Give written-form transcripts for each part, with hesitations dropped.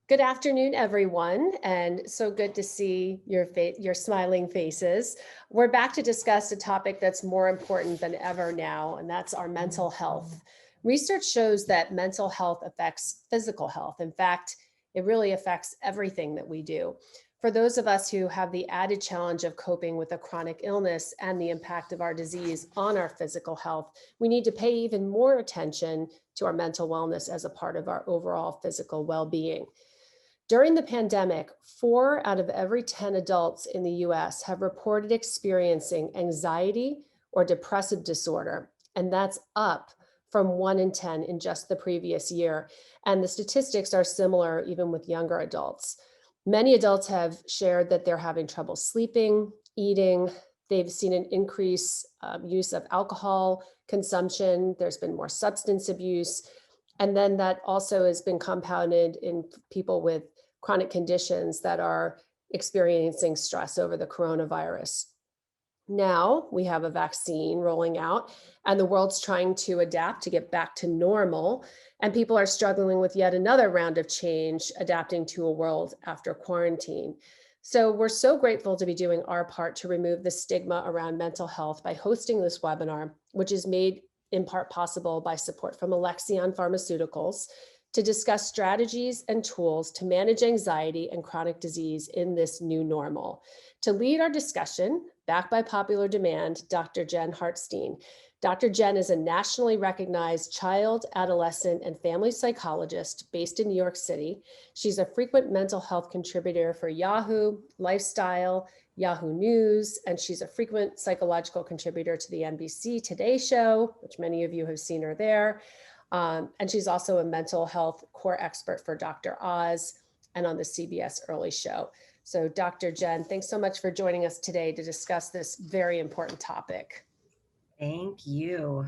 Good afternoon, everyone, and so good to see your smiling faces. We're back to discuss a topic that's more important than ever now, and that's our mental health. Research shows that mental health affects physical health. In fact, it really affects everything that we do. For those of us who have the added challenge of coping with a chronic illness and the impact of our disease on our physical health, we need to pay even more attention to our mental wellness as a part of our overall physical well being. During the pandemic, 4 out of every 10 adults in the US have reported experiencing anxiety or depressive disorder, and that's up from 1 in 10 in just the previous year. And the statistics are similar even with younger adults. Many adults have shared that they're having trouble sleeping, eating. They've seen an increase use of alcohol consumption. There's been more substance abuse. And then that also has been compounded in people with chronic conditions that are experiencing stress over the coronavirus. Now we have a vaccine rolling out, and the world's trying to adapt to get back to normal. And people are struggling with yet another round of change, adapting to a world after quarantine. So we're so grateful to be doing our part to remove the stigma around mental health by hosting this webinar, which is made in part possible by support from Alexion Pharmaceuticals, to discuss strategies and tools to manage anxiety and chronic disease in this new normal. To lead our discussion, backed by popular demand, Dr. Jen Hartstein. Dr. Jen is a nationally recognized child, adolescent, and family psychologist based in New York City. She's a frequent mental health contributor for Yahoo, Lifestyle, Yahoo News, and she's a frequent psychological contributor to the NBC Today Show, which many of you have seen her there. And she's also a mental health core expert for Dr. Oz and on the CBS Early Show. So Dr. Jen, thanks so much for joining us today to discuss this very important topic. Thank you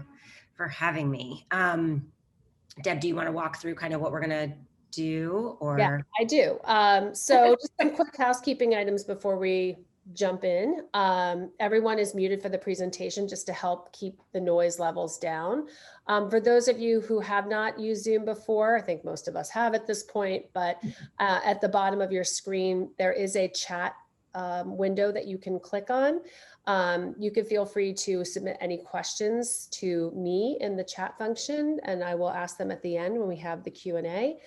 for having me. Deb, do you want to walk through kind of what we're going to do Yeah, or? I do. So just some quick housekeeping items before we jump in. Everyone is muted for the presentation just to help keep the noise levels down. For those of you who have not used Zoom before, I think most of us have at this point, but at the bottom of your screen, there is a chat window that you can click on. You can feel free to submit any questions to me in the chat function, and I will ask them at the end when we have the Q&A.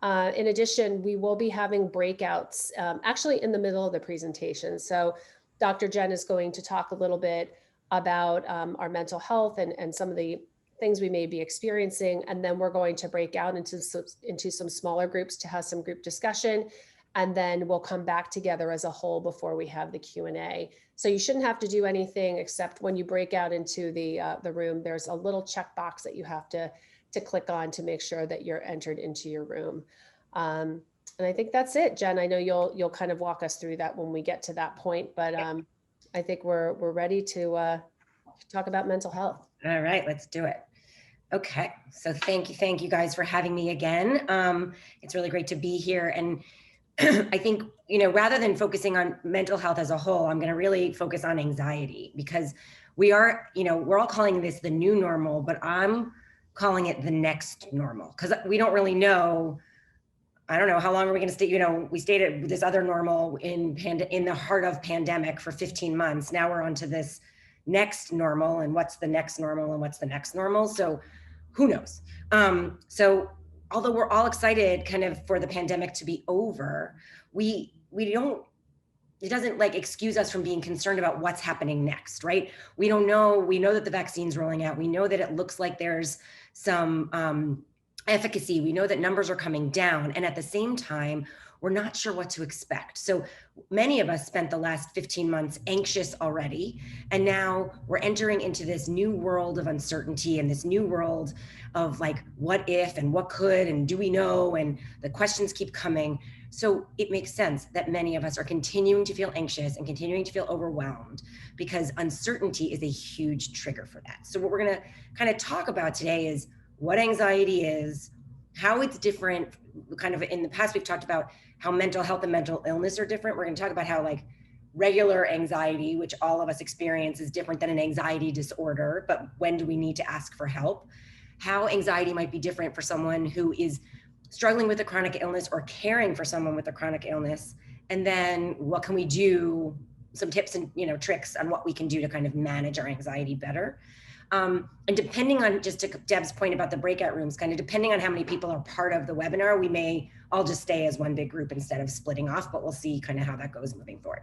In addition, we will be having breakouts actually in the middle of the presentation. So Dr. Jen is going to talk a little bit about our mental health and some of the things we may be experiencing. And then we're going to break out into some smaller groups to have some group discussion. And then we'll come back together as a whole before we have the Q&A. So you shouldn't have to do anything except when you break out into the room, there's a little checkbox that you have to click on to make sure that you're entered into your room. And I think that's it, Jen. I know you'll kind of walk us through that when we get to that point, but I think we're ready to talk about mental health. All right, let's do it. Okay, so thank you guys for having me again. It's really great to be here. And I think, rather than focusing on mental health as a whole, I'm going to really focus on anxiety because we're all calling this the new normal, but I'm calling it the next normal because we don't really know. I don't know how long are we going to stay. We stayed at this other normal in the heart of pandemic for 15 months. Now we're on to this next normal, and what's the next normal and what's the next normal. So who knows? So although we're all excited kind of for the pandemic to be over, we don't, it doesn't excuse us from being concerned about what's happening next, right? We don't know. We know that the vaccine's rolling out. We know that it looks like there's some efficacy. We know that numbers are coming down. And at the same time, we're not sure what to expect. So many of us spent the last 15 months anxious already. And now we're entering into this new world of uncertainty and this new world of what if and what could and do we know? And the questions keep coming. So it makes sense that many of us are continuing to feel anxious and continuing to feel overwhelmed because uncertainty is a huge trigger for that. So what we're going to kind of talk about today is what anxiety is, how it's different. Kind of in the past, we've talked about how mental health and mental illness are different. We're going to talk about how regular anxiety, which all of us experience, is different than an anxiety disorder, but when do we need to ask for help? How anxiety might be different for someone who is struggling with a chronic illness or caring for someone with a chronic illness. And then what can we do? Some tips and tricks on what we can do to kind of manage our anxiety better. And depending on, just to Deb's point about the breakout rooms, kind of depending on how many people are part of the webinar, we may all just stay as one big group instead of splitting off, but we'll see kind of how that goes moving forward.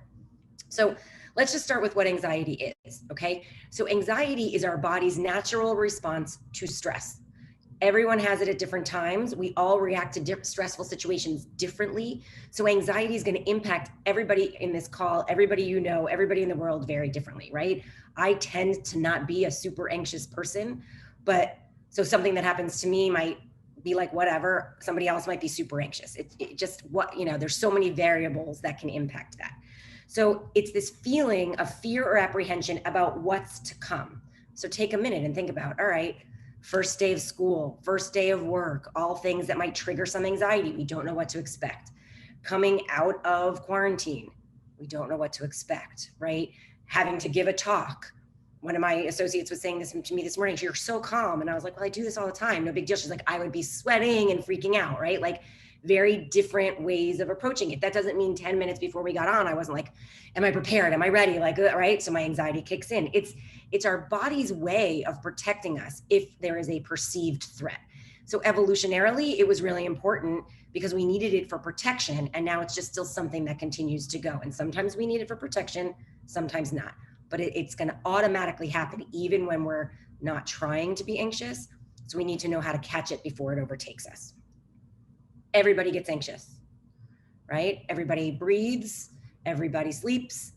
So let's just start with what anxiety is, okay? So anxiety is our body's natural response to stress. Everyone has it at different times. We all react to stressful situations differently. So anxiety is going to impact everybody in this call, everybody everybody in the world very differently, right? I tend to not be a super anxious person, but so something that happens to me might be like, whatever, somebody else might be super anxious. It just, there's so many variables that can impact that. So it's this feeling of fear or apprehension about what's to come. So take a minute and think about, all right, first day of school, first day of work, all things that might trigger some anxiety. We don't know what to expect. Coming out of quarantine, we don't know what to expect, right? Having to give a talk. One of my associates was saying this to me this morning, you're so calm. And I was like, well, I do this all the time. No big deal. She's like, I would be sweating and freaking out, right? Like very different ways of approaching it. That doesn't mean 10 minutes before we got on, I wasn't like, am I prepared? Am I ready? Like, right? So my anxiety kicks in. It's our body's way of protecting us if there is a perceived threat. So evolutionarily, it was really important because we needed it for protection. And now it's just still something that continues to go. And sometimes we need it for protection, sometimes not. But it's going to automatically happen even when we're not trying to be anxious. So we need to know how to catch it before it overtakes us. Everybody gets anxious, right? Everybody breathes, everybody sleeps,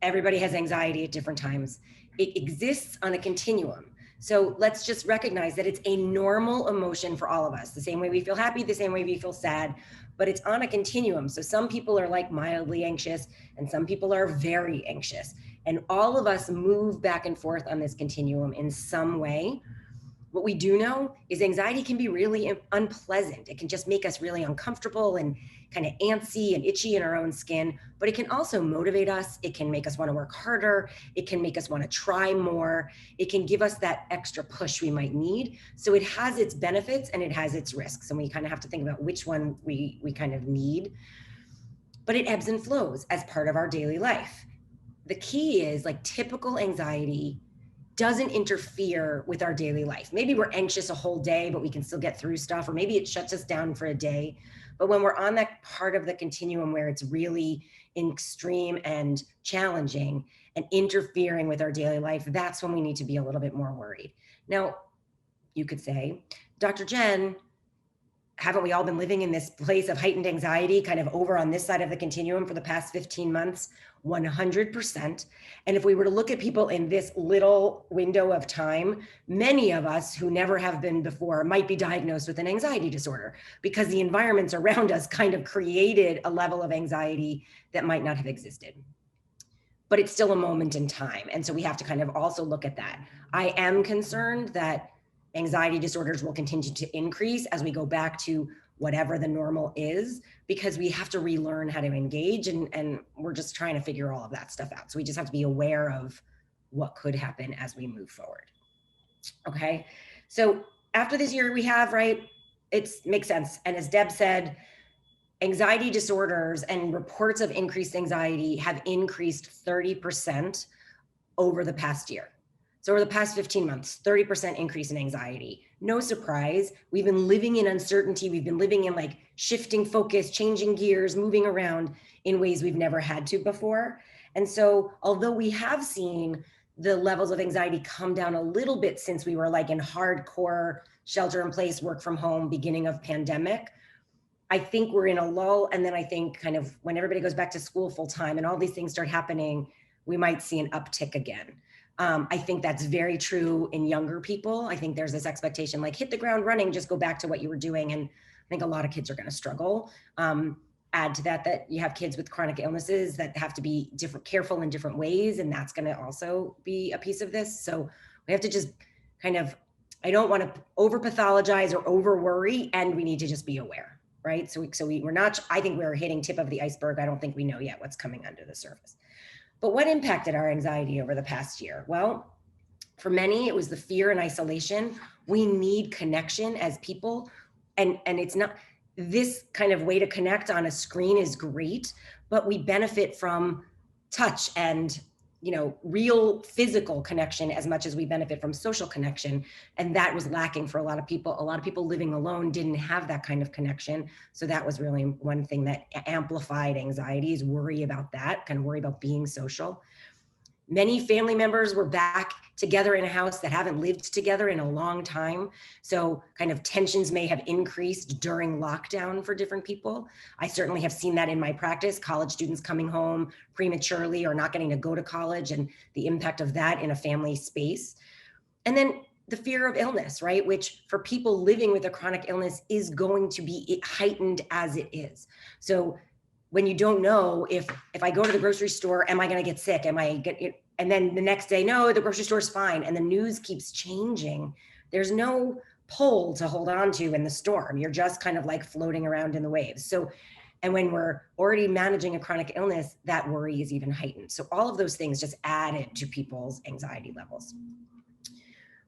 everybody has anxiety at different times. It exists on a continuum. So let's just recognize that it's a normal emotion for all of us. The same way we feel happy, the same way we feel sad, but it's on a continuum. So some people are like mildly anxious and some people are very anxious. And all of us move back and forth on this continuum in some way. What we do know is anxiety can be really unpleasant. It can just make us really uncomfortable and kind of antsy and itchy in our own skin, but it can also motivate us. It can make us want to work harder. It can make us want to try more. It can give us that extra push we might need. So it has its benefits and it has its risks. And we kind of have to think about which one we kind of need. But it ebbs and flows as part of our daily life. The key is like typical anxiety doesn't interfere with our daily life. Maybe we're anxious a whole day, but we can still get through stuff, or maybe it shuts us down for a day. But when we're on that part of the continuum where it's really extreme and challenging and interfering with our daily life, that's when we need to be a little bit more worried. Now, you could say, Dr. Jen, haven't we all been living in this place of heightened anxiety kind of over on this side of the continuum for the past 15 months? 100%. And if we were to look at people in this little window of time, many of us who never have been before might be diagnosed with an anxiety disorder because the environments around us kind of created a level of anxiety that might not have existed. But it's still a moment in time. And so we have to kind of also look at that. I am concerned that anxiety disorders will continue to increase as we go back to whatever the normal is, because we have to relearn how to engage and we're just trying to figure all of that stuff out. So we just have to be aware of what could happen as we move forward. Okay. So after this year we have, right, it makes sense. And as Deb said, anxiety disorders and reports of increased anxiety have increased 30% over the past year. So over the past 15 months, 30% increase in anxiety. No surprise. We've been living in uncertainty. We've been living in like shifting focus, changing gears, moving around in ways we've never had to before. And so although we have seen the levels of anxiety come down a little bit since we were like in hardcore shelter in place, work from home, beginning of pandemic, I think we're in a lull. And then I think kind of when everybody goes back to school full time and all these things start happening, we might see an uptick again. I think that's very true in younger people. I think there's this expectation like hit the ground running, just go back to what you were doing. And I think a lot of kids are going to struggle. Add to that you have kids with chronic illnesses that have to be careful in different ways. And that's going to also be a piece of this. So we have to just kind of, I don't want to over pathologize or over worry, and we need to just be aware, right? So we're not, I think we're hitting tip of the iceberg. I don't think we know yet what's coming under the surface. But what impacted our anxiety over the past year? Well, for many, it was the fear and isolation. We need connection as people. And it's not, this kind of way to connect on a screen is great, but we benefit from touch and, you know, real physical connection as much as we benefit from social connection. And that was lacking for a lot of people. A lot of people living alone didn't have that kind of connection. So that was really one thing that amplified anxiety, is worry about that, kind of worry about being social. Many family members were back together in a house that haven't lived together in a long time. So kind of tensions may have increased during lockdown for different people. I certainly have seen that in my practice, college students coming home prematurely or not getting to go to college, and the impact of that in a family space. And then the fear of illness, right? Which for people living with a chronic illness is going to be heightened as it is. So when you don't know if I go to the grocery store, am I going to get sick? And then the next day, no, the grocery store is fine. And the news keeps changing. There's no pole to hold on to in the storm. You're just kind of like floating around in the waves. So, and when we're already managing a chronic illness, that worry is even heightened. So all of those things just added to people's anxiety levels.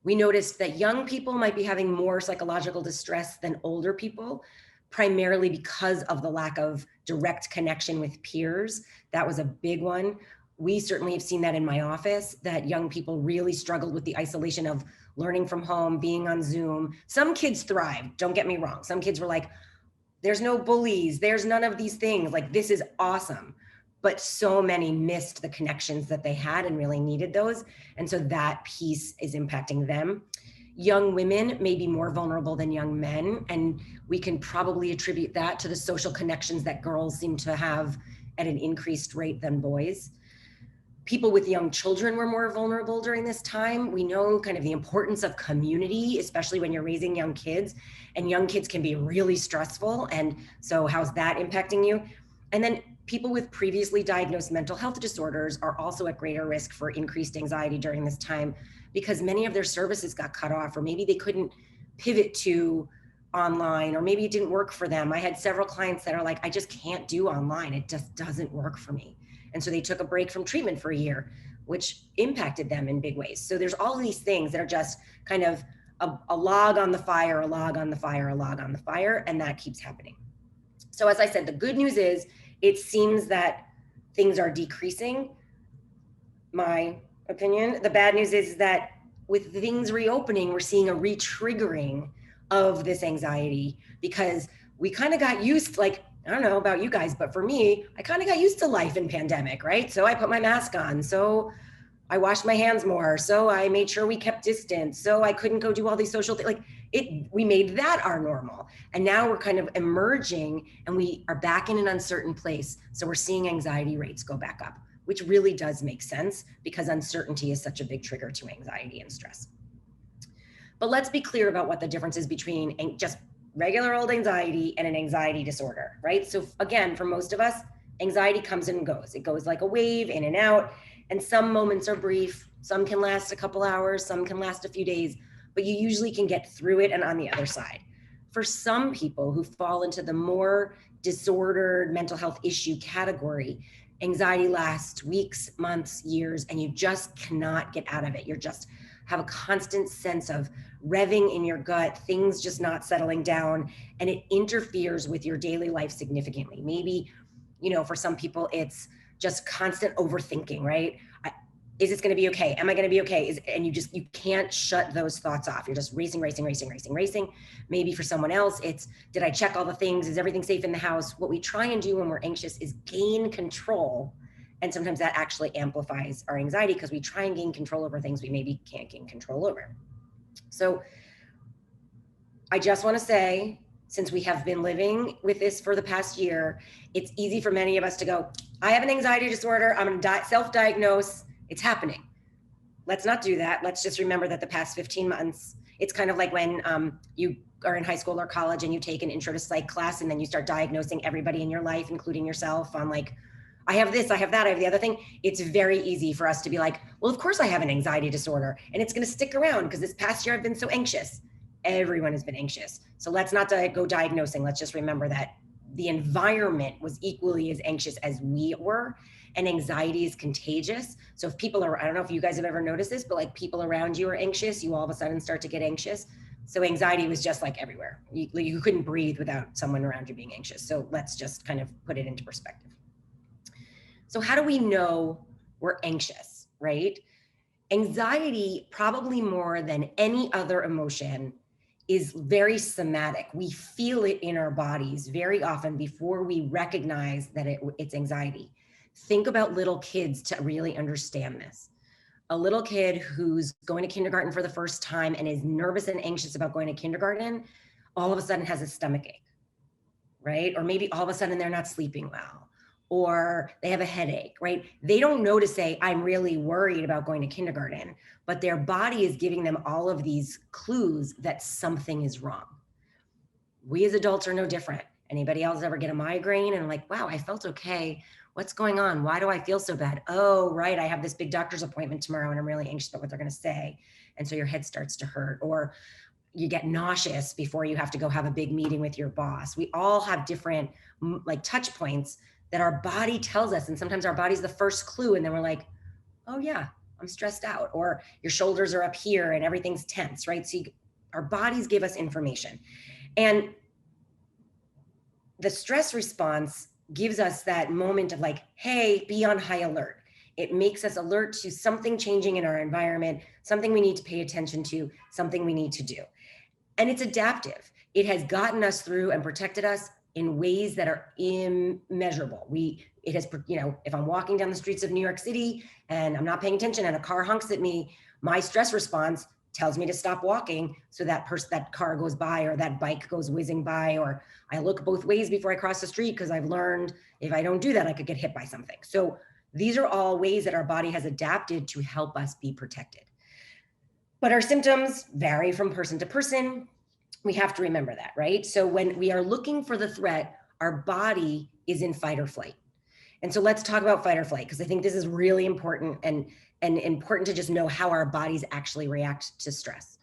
We noticed that young people might be having more psychological distress than older people, primarily because of the lack of direct connection with peers. That was a big one. We certainly have seen that in my office, that young people really struggled with the isolation of learning from home, being on Zoom. Some kids thrived, don't get me wrong. Some kids were like, there's no bullies, there's none of these things, like this is awesome. But so many missed the connections that they had and really needed those. And so that piece is impacting them. Young women may be more vulnerable than young men, and we can probably attribute that to the social connections that girls seem to have at an increased rate than boys. People with young children were more vulnerable during this time. We know kind of the importance of community, especially when you're raising young kids, and young kids can be really stressful. And so how's that impacting you? And then people with previously diagnosed mental health disorders are also at greater risk for increased anxiety during this time, because many of their services got cut off, or maybe they couldn't pivot to online, or maybe it didn't work for them. I had several clients that are like, I just can't do online. It just doesn't work for me. And so they took a break from treatment for a year, which impacted them in big ways. So there's all of these things that are just kind of a log on the fire, a log on the fire, a log on the fire, and that keeps happening. So as I said, the good news is it seems that things are decreasing, my opinion. The bad news is that with things reopening, we're seeing a re-triggering of this anxiety, because we kind of got used, like, I don't know about you guys, but for me, I kind of got used to life in pandemic, right? So I put my mask on, so I washed my hands more, so I made sure we kept distance, so I couldn't go do all these social things. Like we made that our normal. And now we're kind of emerging and we are back in an uncertain place. So we're seeing anxiety rates go back up, which really does make sense, because uncertainty is such a big trigger to anxiety and stress. But let's be clear about what the difference is between just regular old anxiety and an anxiety disorder, right? So again, for most of us, anxiety comes and goes. It goes like a wave, in and out. And some moments are brief. Some can last a couple hours, some can last a few days, but you usually can get through it and on the other side. For some people who fall into the more disordered mental health issue category, anxiety lasts weeks, months, years, and you just cannot get out of it. You're just have a constant sense of revving in your gut, things just not settling down, and it interferes with your daily life significantly. Maybe, you know, for some people, it's just constant overthinking, right? Is this going to be okay? Am I going to be okay? And you can't shut those thoughts off. You're just racing. Maybe for someone else, it's, did I check all the things? Is everything safe in the house? What we try and do when we're anxious is gain control. And sometimes that actually amplifies our anxiety, because we try and gain control over things we maybe can't gain control over. So I just want to say, since we have been living with this for the past year, it's easy for many of us to go, I have an anxiety disorder, I'm going to self-diagnose, it's happening. Let's not do that. Let's just remember that the past 15 months, it's kind of like when you are in high school or college and you take an intro to psych class, and then you start diagnosing everybody in your life, including yourself, on like, I have this, I have that, I have the other thing. It's very easy for us to be like, well, of course I have an anxiety disorder, and it's going to stick around because this past year I've been so anxious. Everyone has been anxious. So let's not go diagnosing. Let's just remember that the environment was equally as anxious as we were, and anxiety is contagious. So if people are, I don't know if you guys have ever noticed this, but like people around you are anxious, you all of a sudden start to get anxious. So anxiety was just like everywhere. You couldn't breathe without someone around you being anxious. So let's just kind of put it into perspective. So how do we know we're anxious, right? Anxiety, probably more than any other emotion, is very somatic. We feel it in our bodies very often before we recognize that it's anxiety. Think about little kids to really understand this. A little kid who's going to kindergarten for the first time and is nervous and anxious about going to kindergarten, all of a sudden has a stomach ache, right? Or maybe all of a sudden they're not sleeping well, or they have a headache, right? They don't know to say, I'm really worried about going to kindergarten, but their body is giving them all of these clues that something is wrong. We as adults are no different. Anybody else ever get a migraine and like, wow, I felt okay. What's going on? Why do I feel so bad? Oh, right. I have this big doctor's appointment tomorrow and I'm really anxious about what they're going to say. And so your head starts to hurt, or you get nauseous before you have to go have a big meeting with your boss. We all have different like touch points that our body tells us. And sometimes our body's the first clue. And then we're like, oh yeah, I'm stressed out, or your shoulders are up here and everything's tense, right? So our bodies give us information. And the stress response gives us that moment of like, hey, be on high alert. It makes us alert to something changing in our environment, something we need to pay attention to, something we need to do. And it's adaptive. It has gotten us through and protected us in ways that are immeasurable. It has, if I'm walking down the streets of New York City and I'm not paying attention and a car honks at me, my stress response tells me to stop walking so that car goes by, or that bike goes whizzing by, or I look both ways before I cross the street because I've learned if I don't do that, I could get hit by something. So these are all ways that our body has adapted to help us be protected. But our symptoms vary from person to person. We have to remember that, right? So when we are looking for the threat, our body is in fight or flight. And so let's talk about fight or flight, because I think this is really important and important to just know how our bodies actually react to stress.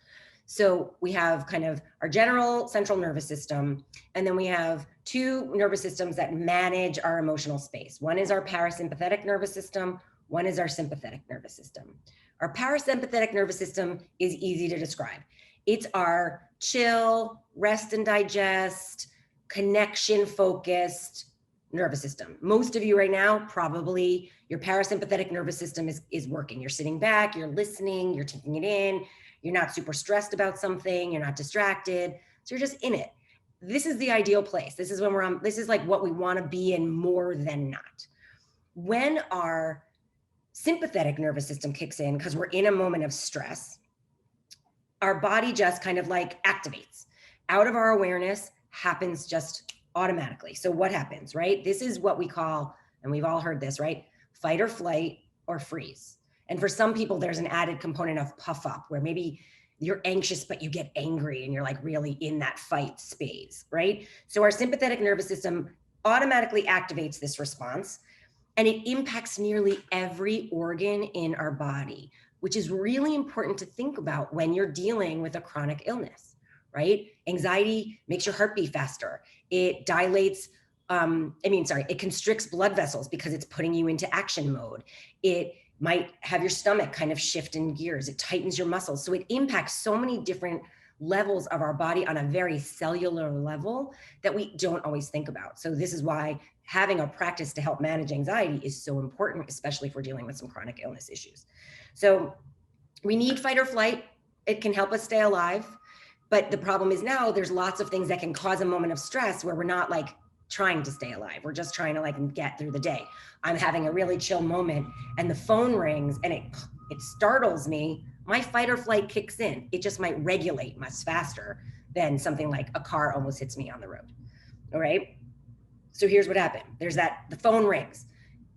So we have kind of our general central nervous system, and then we have two nervous systems that manage our emotional space. One is our parasympathetic nervous system. One is our sympathetic nervous system. Our parasympathetic nervous system is easy to describe. It's our chill, rest and digest, connection focused nervous system. Most of you right now, probably your parasympathetic nervous system is working. You're sitting back, you're listening, you're taking it in, you're not super stressed about something, you're not distracted. So you're just in it. This is the ideal place. This is when this is like what we want to be in more than not. When our sympathetic nervous system kicks in, because we're in a moment of stress, our body just kind of like activates. Out of our awareness happens just automatically. So what happens, right? This is what we call, and we've all heard this, right? Fight or flight or freeze. And for some people, there's an added component of puff up, where maybe you're anxious, but you get angry and you're like really in that fight space, right? So our sympathetic nervous system automatically activates this response, and it impacts nearly every organ in our body, which is really important to think about when you're dealing with a chronic illness, right? Anxiety makes your heart beat faster. It dilates, it constricts blood vessels because it's putting you into action mode. It might have your stomach kind of shift in gears. It tightens your muscles. So it impacts so many different levels of our body on a very cellular level that we don't always think about. So this is why having a practice to help manage anxiety is so important, especially if we're dealing with some chronic illness issues. So we need fight or flight. It can help us stay alive. But the problem is now there's lots of things that can cause a moment of stress where we're not like trying to stay alive. We're just trying to like get through the day. I'm having a really chill moment and the phone rings and it startles me. My fight or flight kicks in. It just might regulate much faster than something like a car almost hits me on the road. All right. So here's what happened. The phone rings.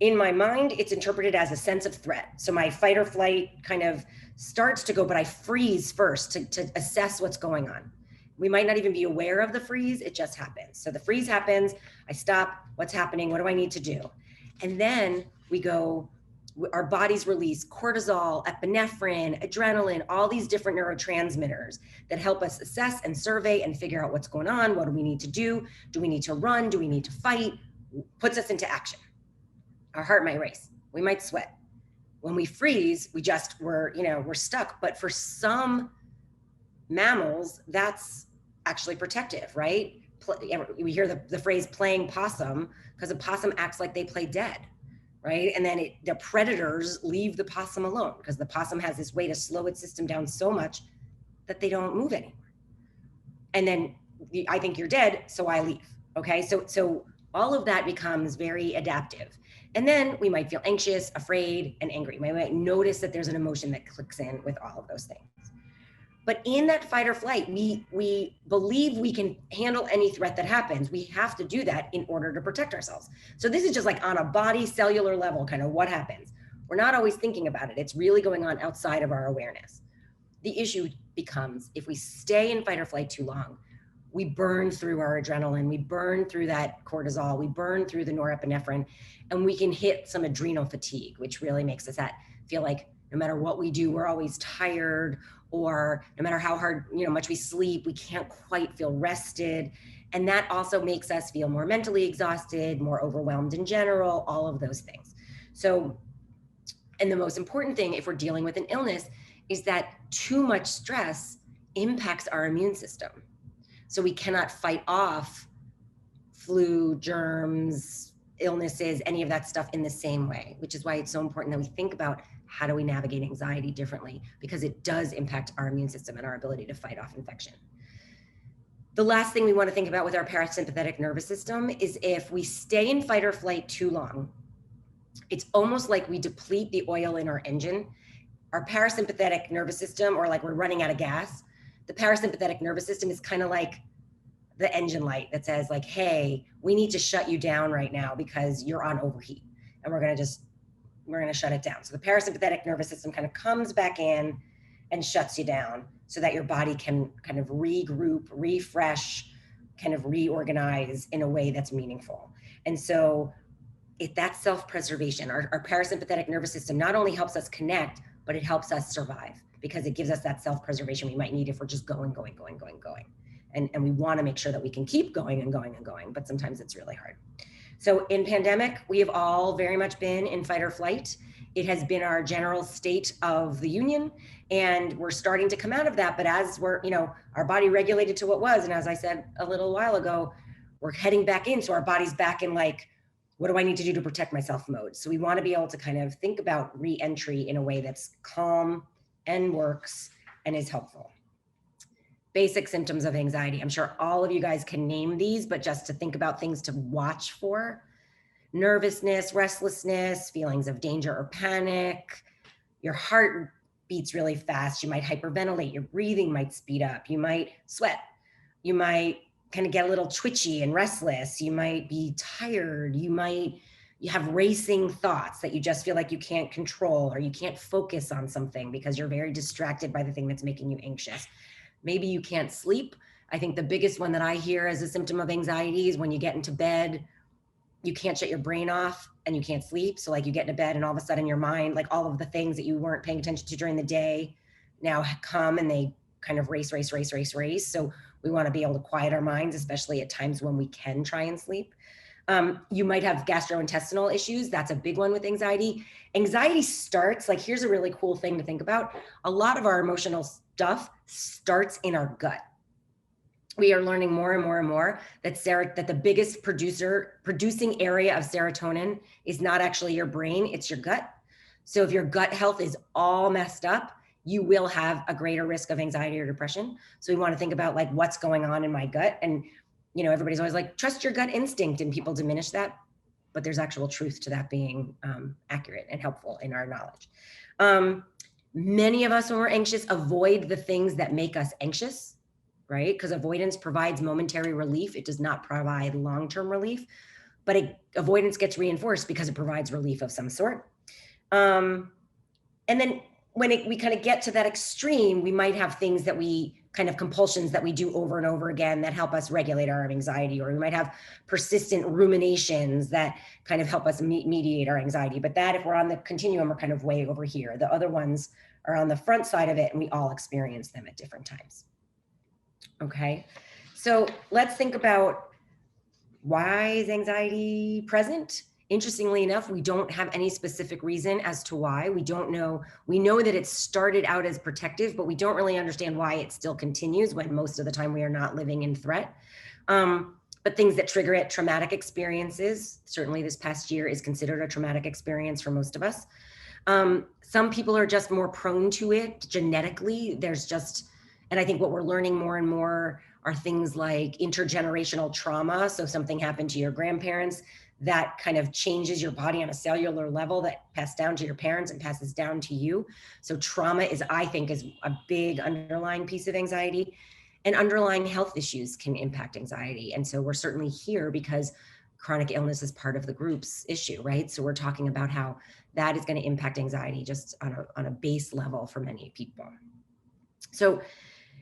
In my mind, it's interpreted as a sense of threat. So my fight or flight kind of starts to go, but I freeze first to assess what's going on. We might not even be aware of the freeze. It just happens. So the freeze happens. I stop. What's happening? What do I need to do? And then our bodies release cortisol, epinephrine, adrenaline, all these different neurotransmitters that help us assess and survey and figure out what's going on. What do we need to do? Do we need to run? Do we need to fight? Puts us into action. Our heart might race. We might sweat. When we freeze, we're stuck. But for some mammals, that's actually protective, right? We hear the phrase playing possum because a possum acts like they play dead, right? And then the predators leave the possum alone because the possum has this way to slow its system down so much that they don't move anymore. And then I think you're dead, so I leave. Okay, so all of that becomes very adaptive. And then we might feel anxious, afraid, and angry. We might notice that there's an emotion that clicks in with all of those things. But in that fight or flight, we believe we can handle any threat that happens. We have to do that in order to protect ourselves. So this is just like on a body cellular level, kind of what happens. We're not always thinking about it. It's really going on outside of our awareness. The issue becomes if we stay in fight or flight too long, we burn through our adrenaline, we burn through that cortisol, we burn through the norepinephrine, and we can hit some adrenal fatigue, which really makes us feel like no matter what we do, we're always tired, or no matter how hard, much we sleep, we can't quite feel rested. And that also makes us feel more mentally exhausted, more overwhelmed in general, all of those things. So, and the most important thing, if we're dealing with an illness, is that too much stress impacts our immune system. So we cannot fight off flu, germs, illnesses, any of that stuff in the same way, which is why it's so important that we think about how do we navigate anxiety differently, because it does impact our immune system and our ability to fight off infection. The last thing we want to think about with our parasympathetic nervous system is if we stay in fight or flight too long, it's almost like we deplete the oil in our engine. Our parasympathetic nervous system, or like we're running out of gas, the parasympathetic nervous system is kind of like the engine light that says like, hey, we need to shut you down right now because you're on overheat, and we're going to shut it down. So the parasympathetic nervous system kind of comes back in and shuts you down so that your body can kind of regroup, refresh, kind of reorganize in a way that's meaningful. And so that's self-preservation. Our parasympathetic nervous system not only helps us connect, but it helps us survive because it gives us that self-preservation we might need if we're just going. And we want to make sure that we can keep going and going and going, but sometimes it's really hard. So in pandemic, we have all very much been in fight or flight. It has been our general state of the union, and we're starting to come out of that. But as we're, our body regulated to what was, and as I said a little while ago, we're heading back in. So our body's back in like, what do I need to do to protect myself mode? So we want to be able to kind of think about re-entry in a way that's calm and works and is helpful. Basic symptoms of anxiety. I'm sure all of you guys can name these, but just to think about things to watch for: nervousness, restlessness, feelings of danger or panic. Your heart beats really fast. You might hyperventilate. Your breathing might speed up. You might sweat. You might kind of get a little twitchy and restless. You might be tired. You have racing thoughts that you just feel like you can't control, or you can't focus on something because you're very distracted by the thing that's making you anxious. Maybe you can't sleep. I think the biggest one that I hear as a symptom of anxiety is when you get into bed, you can't shut your brain off and you can't sleep. So like you get into bed and all of a sudden your mind, like all of the things that you weren't paying attention to during the day now come and they kind of race. So we want to be able to quiet our minds, especially at times when we can try and sleep. You might have gastrointestinal issues. That's a big one with anxiety. Anxiety starts, like, here's a really cool thing to think about. A lot of our emotional stuff starts in our gut. We are learning more and more that the biggest producing area of serotonin is not actually your brain, it's your gut. So if your gut health is all messed up, you will have a greater risk of anxiety or depression. So we want to think about like what's going on in my gut. And everybody's always like, trust your gut instinct, and people diminish that, but there's actual truth to that being accurate and helpful in our knowledge. Many of us, when we're anxious, avoid the things that make us anxious, right? Because avoidance provides momentary relief. It does not provide long-term relief, but avoidance gets reinforced because it provides relief of some sort. And then when we kind of get to that extreme, we might have things that compulsions that we do over and over again that help us regulate our anxiety, or we might have persistent ruminations that kind of help us mediate our anxiety. But that, if we're on the continuum, we're kind of way over here. The other ones are on the front side of it, and we all experience them at different times. Okay, so let's think about, why is anxiety present? Interestingly enough, we don't have any specific reason as to why. We don't know. We know that it started out as protective, but we don't really understand why it still continues when most of the time we are not living in threat. But things that trigger it, traumatic experiences. Certainly this past year is considered a traumatic experience for most of us. Some people are just more prone to it genetically. There's just, and I think what we're learning more and more are things like intergenerational trauma. So something happened to your grandparents that kind of changes your body on a cellular level that passed down to your parents and passes down to you. So trauma is, I think, is a big underlying piece of anxiety, and underlying health issues can impact anxiety. And so we're certainly here because chronic illness is part of the group's issue, right? So we're talking about how that is going to impact anxiety just on a base level for many people. So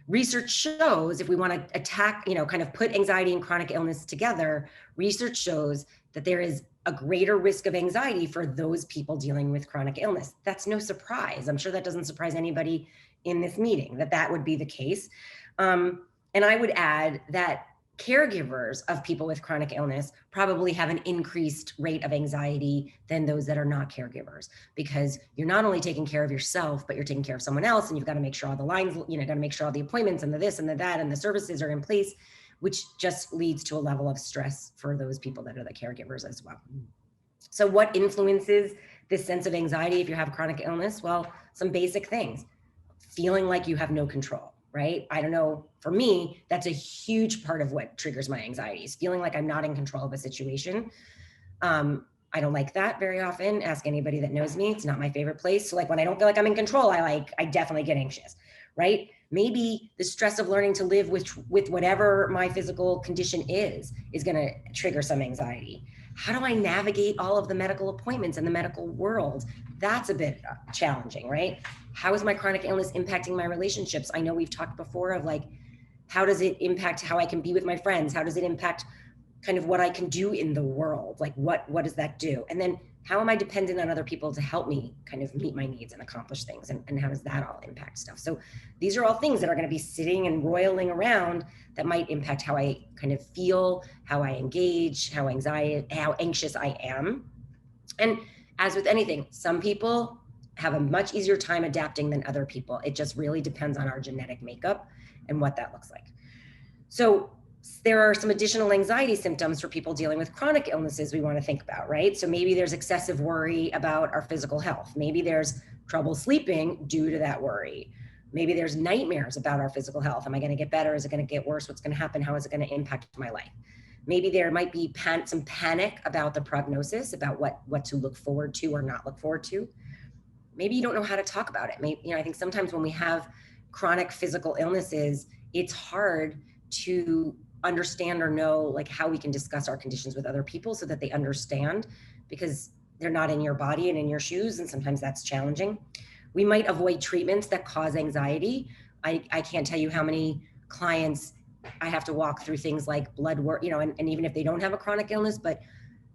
research shows, if we want to attack, kind of put anxiety and chronic illness together, research shows that there is a greater risk of anxiety for those people dealing with chronic illness. That's no surprise. I'm sure that doesn't surprise anybody in this meeting that would be the case. And I would add that caregivers of people with chronic illness probably have an increased rate of anxiety than those that are not caregivers, because you're not only taking care of yourself, but you're taking care of someone else, and you've got to make sure all the lines, got to make sure all the appointments and the this and the that and the services are in place, which just leads to a level of stress for those people that are the caregivers as well. So what influences this sense of anxiety if you have chronic illness? Well, some basic things. Feeling like you have no control. Right? I don't know. For me, that's a huge part of what triggers my anxiety, is feeling like I'm not in control of a situation. I don't like that very often. Ask anybody that knows me. It's not my favorite place. So like when I don't feel like I'm in control, I definitely get anxious, right? Maybe the stress of learning to live with whatever my physical condition is going to trigger some anxiety. How do I navigate all of the medical appointments in the medical world? That's a bit challenging, right? How is my chronic illness impacting my relationships? I know we've talked before of like, how does it impact how I can be with my friends? How does it impact kind of what I can do in the world? Like what does that do? And then how am I dependent on other people to help me kind of meet my needs and accomplish things? And how does that all impact stuff? So these are all things that are going to be sitting and roiling around that might impact how I kind of feel, how I engage, how anxious I am. And as with anything, some people have a much easier time adapting than other people. It just really depends on our genetic makeup and what that looks like. So there are some additional anxiety symptoms for people dealing with chronic illnesses we want to think about, right? So maybe there's excessive worry about our physical health. Maybe there's trouble sleeping due to that worry. Maybe there's nightmares about our physical health. Am I going to get better? Is it going to get worse? What's going to happen? How is it going to impact my life? Maybe there might be some panic about the prognosis, about what to look forward to or not look forward to. Maybe you don't know how to talk about it. Maybe, I think sometimes when we have chronic physical illnesses, it's hard to understand or know like how we can discuss our conditions with other people so that they understand, because they're not in your body and in your shoes, and sometimes that's challenging. We might avoid treatments that cause anxiety. I can't tell you how many clients I have to walk through things like blood work, and even if they don't have a chronic illness, but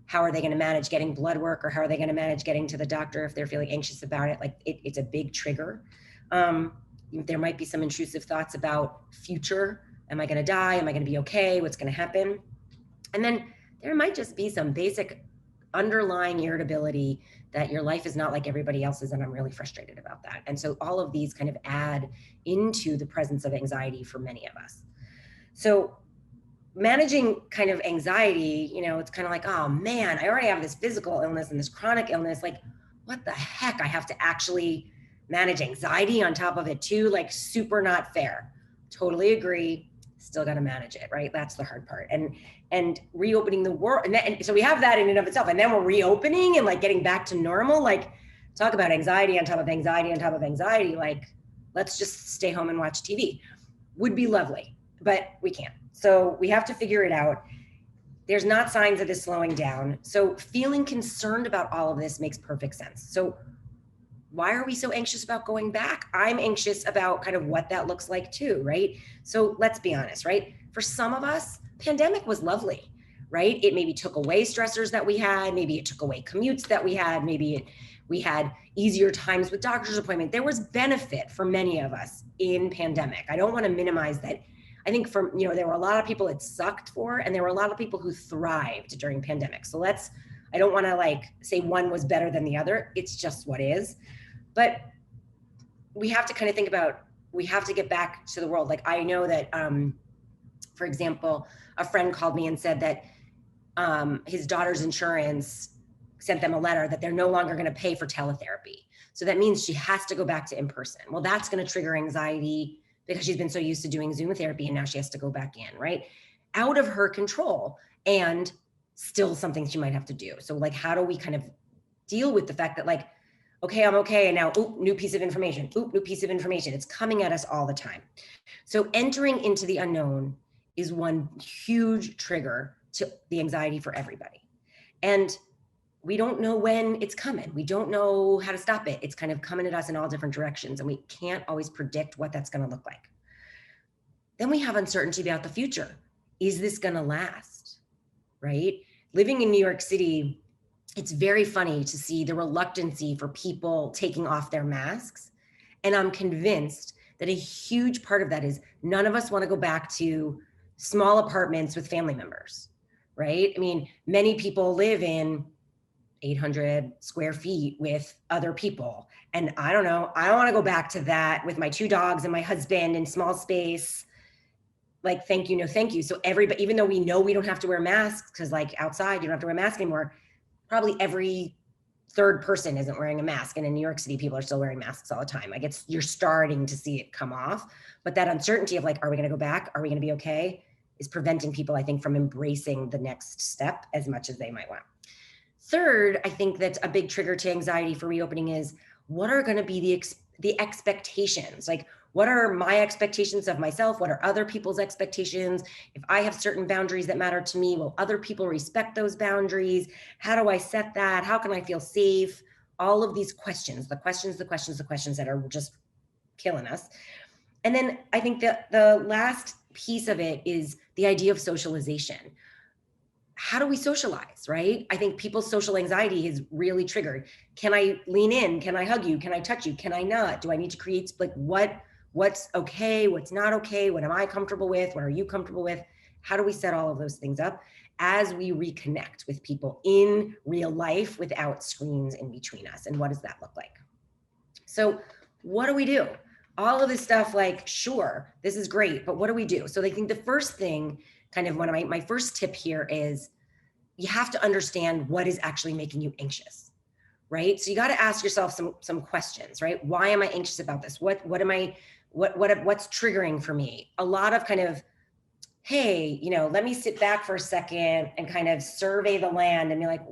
how are they going to manage getting blood work, or how are they going to manage getting to the doctor if they're feeling anxious about it? Like it's a big trigger. There might be some intrusive thoughts about future. Am I going to die? Am I going to be okay? What's going to happen? And then there might just be some basic underlying irritability that your life is not like everybody else's, and I'm really frustrated about that. And so all of these kind of add into the presence of anxiety for many of us. So managing kind of anxiety, it's kind of like, oh man, I already have this physical illness and this chronic illness. Like, what the heck? I have to actually manage anxiety on top of it too. Like, super not fair. Totally agree. Still got to manage it, right? That's the hard part. And reopening the world. And so we have that in and of itself. And then we're reopening and like getting back to normal. Like, talk about anxiety on top of anxiety on top of anxiety. Like, let's just stay home and watch TV. Would be lovely, but we can't. So we have to figure it out. There's not signs of this slowing down. So feeling concerned about all of this makes perfect sense. So why are we so anxious about going back? I'm anxious about kind of what that looks like too, right? So let's be honest, right? For some of us, pandemic was lovely, right? It maybe took away stressors that we had. Maybe it took away commutes that we had. Maybe we had easier times with doctor's appointment. There was benefit for many of us in pandemic. I don't want to minimize that. I think there were a lot of people it sucked for, and there were a lot of people who thrived during pandemic. So I don't want to like say one was better than the other. It's just what is. But we have to kind of think about, we have to get back to the world. Like I know that, for example, a friend called me and said that his daughter's insurance sent them a letter that they're no longer going to pay for teletherapy. So that means she has to go back to in-person. Well, that's going to trigger anxiety because she's been so used to doing Zoom therapy and now she has to go back in, right? Out of her control, and still something she might have to do. So like, how do we kind of deal with the fact that like, okay, I'm okay. And now, oop, new piece of information. Oop, new piece of information. It's coming at us all the time. So entering into the unknown is one huge trigger to the anxiety for everybody. And we don't know when it's coming. We don't know how to stop it. It's kind of coming at us in all different directions, and we can't always predict what that's going to look like. Then we have uncertainty about the future. Is this going to last? Right? Living in New York City, it's very funny to see the reluctancy for people taking off their masks. And I'm convinced that a huge part of that is none of us want to go back to small apartments with family members, right? I mean, many people live in 800 square feet with other people. And I don't know, I don't want to go back to that with my 2 dogs and my husband in small space. Like, thank you, no thank you. So everybody, even though we know we don't have to wear masks, because like outside, you don't have to wear a mask anymore, probably every third person isn't wearing a mask. And in New York City, people are still wearing masks all the time. Like you're starting to see it come off. But that uncertainty of like, are we going to go back? Are we going to be okay? Is preventing people, I think, from embracing the next step as much as they might want. Third, I think that a big trigger to anxiety for reopening is what are going to be the expectations? Like, what are my expectations of myself? What are other people's expectations? If I have certain boundaries that matter to me, will other people respect those boundaries? How do I set that? How can I feel safe? All of these questions, the questions that are just killing us. And then I think that the last piece of it is the idea of socialization. How do we socialize, right? I think people's social anxiety is really triggered. Can I lean in? Can I hug you? Can I touch you? Can I not? Do I need to create like what's okay? What's not okay? What am I comfortable with? What are you comfortable with? How do we set all of those things up as we reconnect with people in real life without screens in between us? And what does that look like? So what do we do? All of this stuff, like, sure, this is great, but what do we do? So I think the first thing, kind of one of my first tip here is you have to understand what is actually making you anxious, right? So you got to ask yourself some questions, right? Why am I anxious about this? What's triggering for me? A lot of kind of, hey, let me sit back for a second and kind of survey the land and be like,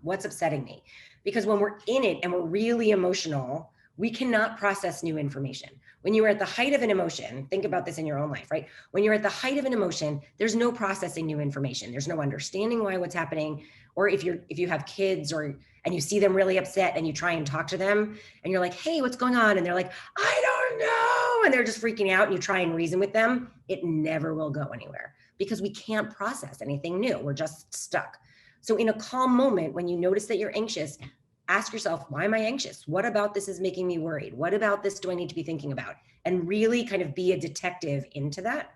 what's upsetting me? Because when we're in it and we're really emotional, we cannot process new information. When you are at the height of an emotion, think about this in your own life, right? When you're at the height of an emotion, there's no processing new information. There's no understanding why what's happening. Or if you have kids and you see them really upset and you try and talk to them and you're like, hey, what's going on? And they're like, I don't know. And they're just freaking out and you try and reason with them. It never will go anywhere because we can't process anything new. We're just stuck. So in a calm moment, when you notice that you're anxious, ask yourself, why am I anxious? What about this is making me worried? What about this do I need to be thinking about? And really kind of be a detective into that.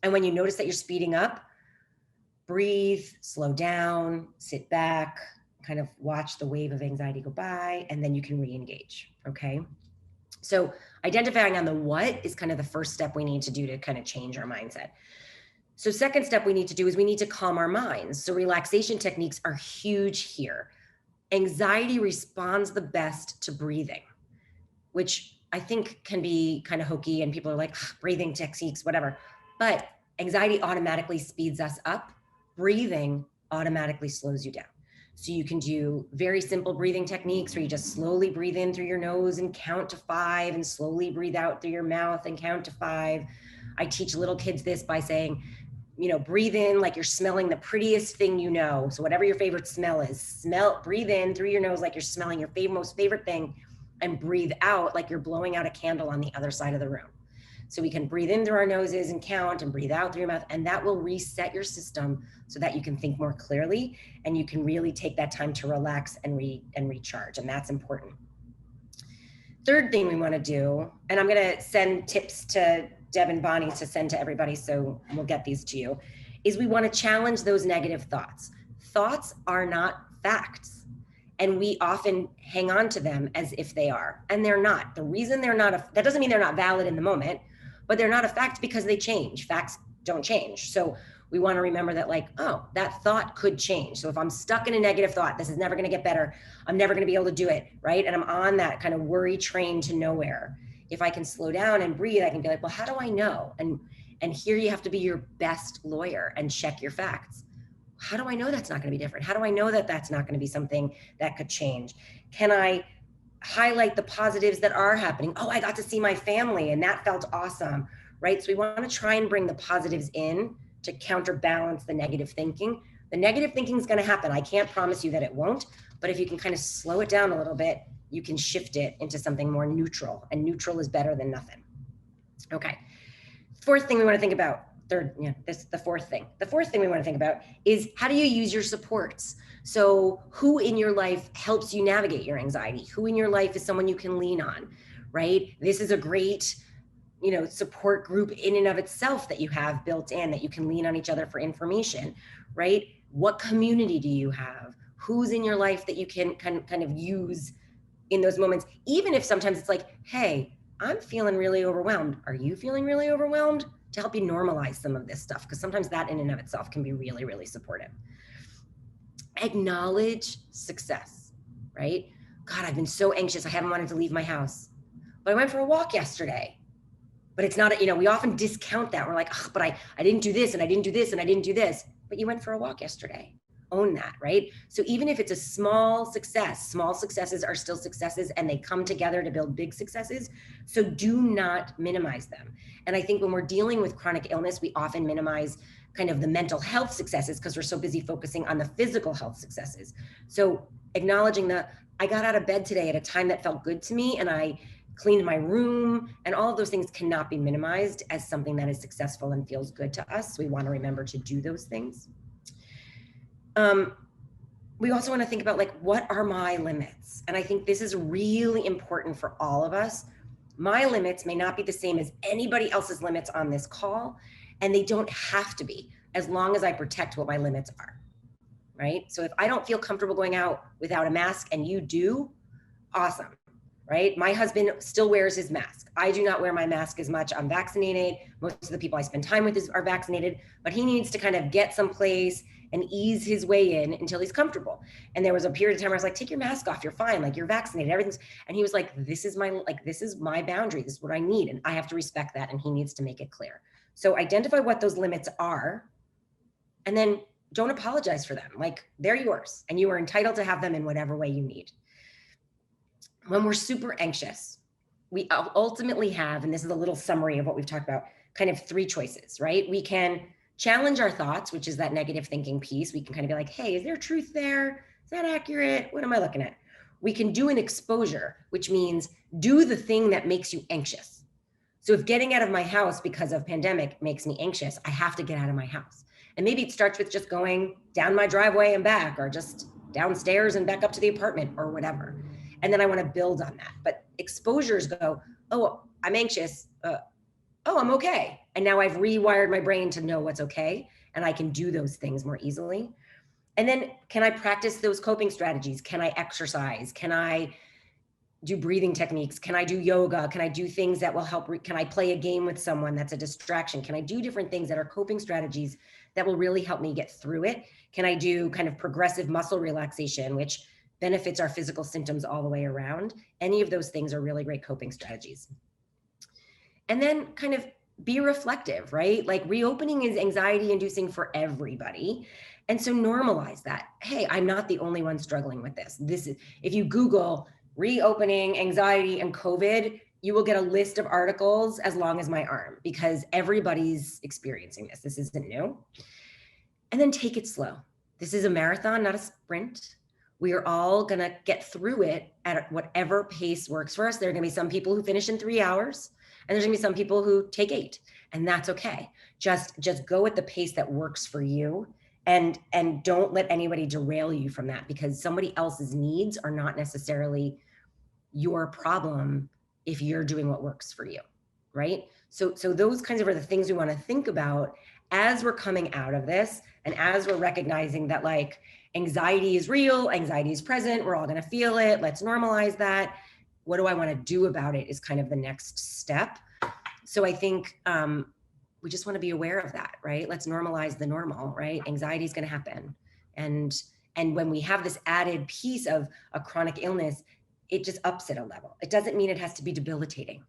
And when you notice that you're speeding up, breathe, slow down, sit back, kind of watch the wave of anxiety go by, and then you can re-engage, okay? So identifying on the what is kind of the first step we need to do to kind of change our mindset. So second step we need to do is we need to calm our minds. So relaxation techniques are huge here. Anxiety responds the best to breathing, which I think can be kind of hokey and people are like, breathing techniques, whatever. But anxiety automatically speeds us up. Breathing automatically slows you down. So you can do very simple breathing techniques where you just slowly breathe in through your nose and count to 5 and slowly breathe out through your mouth and count to 5. I teach little kids this by saying, breathe in like you're smelling the prettiest thing you know. So whatever your favorite smell is, breathe in through your nose like you're smelling your most favorite thing, and breathe out like you're blowing out a candle on the other side of the room. So we can breathe in through our noses and count and breathe out through your mouth, and that will reset your system so that you can think more clearly and you can really take that time to relax and recharge, and that's important. Third thing we want to do, and I'm going to send tips to Deb and Bonnie to send to everybody, so we'll get these to you, is we want to challenge those negative thoughts. Thoughts are not facts. And we often hang on to them as if they are, and they're not. The reason they're not, that doesn't mean they're not valid in the moment, but they're not a fact because they change. Facts don't change. So we want to remember that, like, oh, that thought could change. So if I'm stuck in a negative thought, this is never going to get better, I'm never going to be able to do it, right? And I'm on that kind of worry train to nowhere. If I can slow down and breathe, I can be like, well, how do I know? And here you have to be your best lawyer and check your facts. How do I know that's not going to be different? How do I know that that's not going to be something that could change? Can I highlight the positives that are happening? Oh, I got to see my family and that felt awesome, right? So we want to try and bring the positives in to counterbalance the negative thinking. The negative thinking is going to happen. I can't promise you that it won't, but if you can kind of slow it down a little bit, you can shift it into something more neutral, and neutral is better than nothing. Okay. Fourth thing we want to think about, the fourth thing we want to think about is, how do you use your supports? So who in your life helps you navigate your anxiety? Who in your life is someone you can lean on, right? This is a great, support group in and of itself that you have built in, that you can lean on each other for information, right? What community do you have? Who's in your life that you can kind of use in those moments? Even if sometimes it's like, hey, I'm feeling really overwhelmed. Are you feeling really overwhelmed? To help you normalize some of this stuff, because sometimes that in and of itself can be really, really supportive. Acknowledge success, right? God, I've been so anxious. I haven't wanted to leave my house, but I went for a walk yesterday. But it's not, we often discount that. We're like, oh, but I didn't do this, and I didn't do this, and I didn't do this. But you went for a walk yesterday. Own that, right? So even if it's a small success, small successes are still successes, and they come together to build big successes. So do not minimize them. And I think when we're dealing with chronic illness, we often minimize kind of the mental health successes because we're so busy focusing on the physical health successes. So acknowledging that I got out of bed today at a time that felt good to me, and I cleaned my room, and all of those things cannot be minimized as something that is successful and feels good to us. So we want to remember to do those things. We also want to think about, like, what are my limits? And I think this is really important for all of us. My limits may not be the same as anybody else's limits on this call, and they don't have to be, as long as I protect what my limits are, right? So if I don't feel comfortable going out without a mask and you do, awesome, right? My husband still wears his mask. I do not wear my mask as much. I'm vaccinated. Most of the people I spend time with are vaccinated, but he needs to kind of get someplace and ease his way in until he's comfortable. And there was a period of time where I was like, take your mask off, you're fine, like, you're vaccinated, everything's, and he was like, this is my boundary, this is what I need, and I have to respect that, and he needs to make it clear. So identify what those limits are, and then don't apologize for them. Like, they're yours, and you are entitled to have them in whatever way you need. When we're super anxious, we ultimately have, and this is a little summary of what we've talked about, kind of three choices, right? We can challenge our thoughts, which is that negative thinking piece. We can kind of be like, hey, is there truth there? Is that accurate? What am I looking at? We can do an exposure, which means do the thing that makes you anxious. So if getting out of my house because of pandemic makes me anxious, I have to get out of my house. And maybe it starts with just going down my driveway and back, or just downstairs and back up to the apartment, or whatever. And then I want to build on that. But exposures go, oh, I'm anxious. Oh, I'm okay. And now I've rewired my brain to know what's okay, and I can do those things more easily. And then, can I practice those coping strategies? Can I exercise? Can I do breathing techniques? Can I do yoga? Can I do things that will help? Can I play a game with someone that's a distraction? Can I do different things that are coping strategies that will really help me get through it? Can I do kind of progressive muscle relaxation, which benefits our physical symptoms all the way around? Any of those things are really great coping strategies. And then kind of be reflective, right? Like, reopening is anxiety inducing for everybody. And so normalize that. Hey, I'm not the only one struggling with this. This is, if you Google reopening, anxiety, and COVID, you will get a list of articles as long as my arm, because everybody's experiencing this. This isn't new. And then take it slow. This is a marathon, not a sprint. We are all gonna get through it at whatever pace works for us. There are gonna be some people who finish in 3 hours, and there's gonna be some people who take 8, and that's okay. Just go at the pace that works for you, and don't let anybody derail you from that, because somebody else's needs are not necessarily your problem if you're doing what works for you, right? So those kinds of are the things we want to think about as we're coming out of this, and as we're recognizing that, like, anxiety is real, anxiety is present, we're all going to feel it. Let's normalize that. What do I want to do about it is kind of the next step. So I think we just want to be aware of that, right? Let's normalize the normal, right? Anxiety is going to happen. And when we have this added piece of a chronic illness, it just ups it a level. It doesn't mean it has to be debilitating.